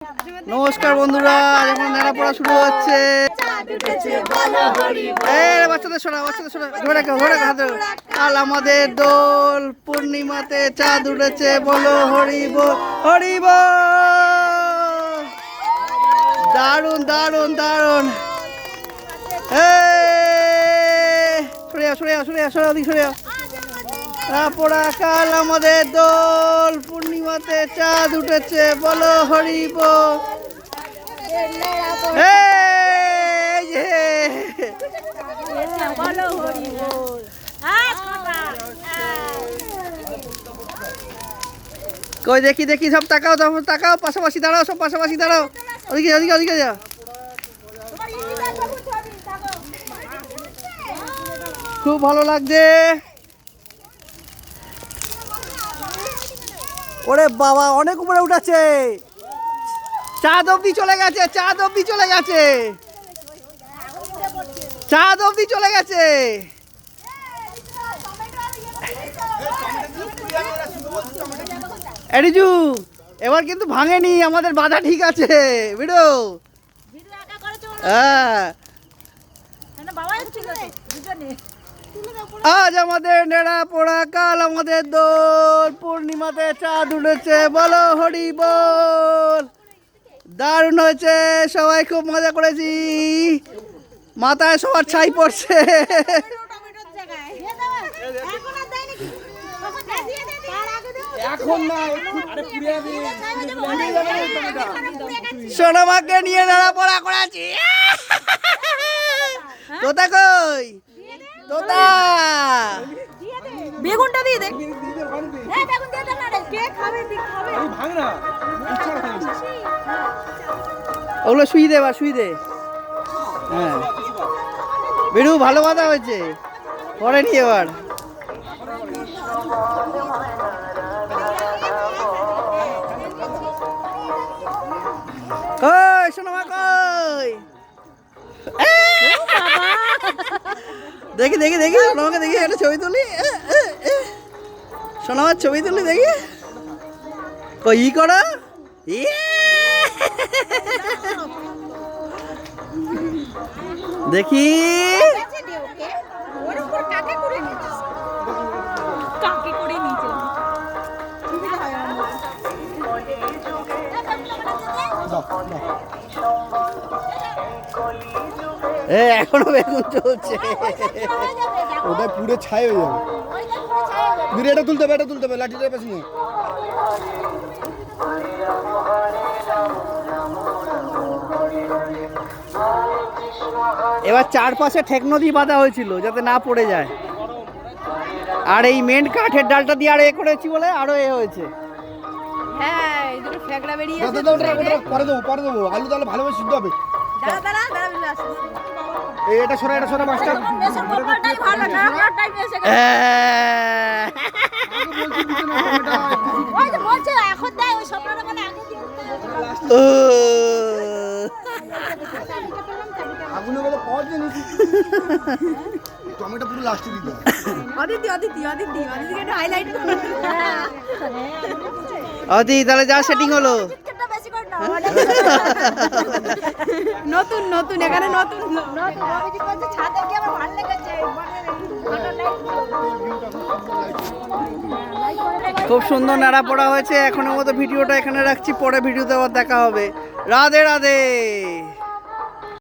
নমস্কার বন্ধুরা, এখন নেড়া পড়া শুরু হচ্ছে। বাচ্চাদের শোনা, বাচ্চাদের শোনা, ধরে ধরে কাল আমাদের দোল পূর্ণিমাতে চাঁদ উঠেছে, বলো হরি বল হরি বল। দারুণ দারুণ দারুণ। সরিয়া সরিয়া সরিয়া সরিয়া ওদিক সরিয়া। পড়া কাল আমাদের দোল পূর্ণিমাতে চাঁদ উঠেছে, বলো হরি বল। কই দেখি দেখি, সব তাকাও তাকাও, পাশাপাশি দাঁড়াও, সব পাশাপাশি দাঁড়াও। ওদিকে ওদিকে ওদিকে যা। খুব ভালো লাগছে। ওরে বাবা, অনেক উপরে উঠেছে, চাঁদ অব্দি চলে গেছে, চাঁদ অব্দি চলে গেছে, চাঁদ অব্দি চলে গেছে। এরিজু এবার কিন্তু ভাঙেনি, আমাদের বাধা ঠিক আছে। ভিডিও হ্যাঁ, আজ আমাদের নেড়া পোড়া কাল আমাদের দোল পূর্ণিমাতে চাঁদ উঠেছে, বলো হরি বল। দারুণ হয়েছে, সবাই খুব মজা করেছি, মাথায় সবার ছাই পড়ছে। সোনামাকে নিয়ে নেড়া পোড়া করেছি। তোতা কই? তোতা বেগুনটা দিয়ে দে। হ্যাঁ বেগুন দিয়ে দে না রে, কে খাবে দি খাবে। এই ভাঙ না, ইচ্ছা করে। ওগুলো শুই দে, বা শুই দে। হ্যাঁ বেরু, ভালো কথা হয়েছে, পরে নি এবার। কই সোনামা কই? দেখি দেখি দেখি, সোনামাকে দেখি, একটা ছবি তুলি, সোনামার ছবি তুলি দেখি। কই ই করো, দেখি। এখনো বেগুন চলছে, ওটা পুরো ছাই হয়ে যাবে। এটা তুলতে হবে, এটা তুলতে হবে, লাঠিটা পেছনে। এবার চারপাশে ঠেকনো দিয়ে বাঁধা হয়েছিল যাতে না পড়ে যায়, আর এই মেন কাঠের ডালটা দিয়ে আর এ করেছি বলে আরো এ হয়েছে। হ্যাঁ এই দুটো ফেকড়া বেরিয়ে আছে। পরে দেবো, আলু তাহলে ভালোভাবে সিদ্ধ হবে। দাঁড়া দাঁড়া দাঁড়া বিলে আসছে। এটা সরা মাছটা। মেশিন কোপালটাই ভালো না, আমার টাইম এসে গেছে। ওই যে বলছে এখন দেয়, ওই স্বপ্নটা বলে আগে দিন। আগুনে বলে পাওয়া যায় না, টমেটো পুরো লাস্টে দিতে হবে। অদিতিকে একটু হাইলাইট করো। অদি তাহলে যা সেটিং হলো। বেশি করে নাও। নতুন নতুন এখানে নতুন অভিজিৎ বলছে ছাদে গিয়ে আমার ভালো লেগেছে। খুব সুন্দর নাড়া পড়া হয়েছে। এখনের মতো ভিডিওটা এখানে রাখছি, পরে ভিডিওতে আবার দেখা হবে। রাধে রাধে।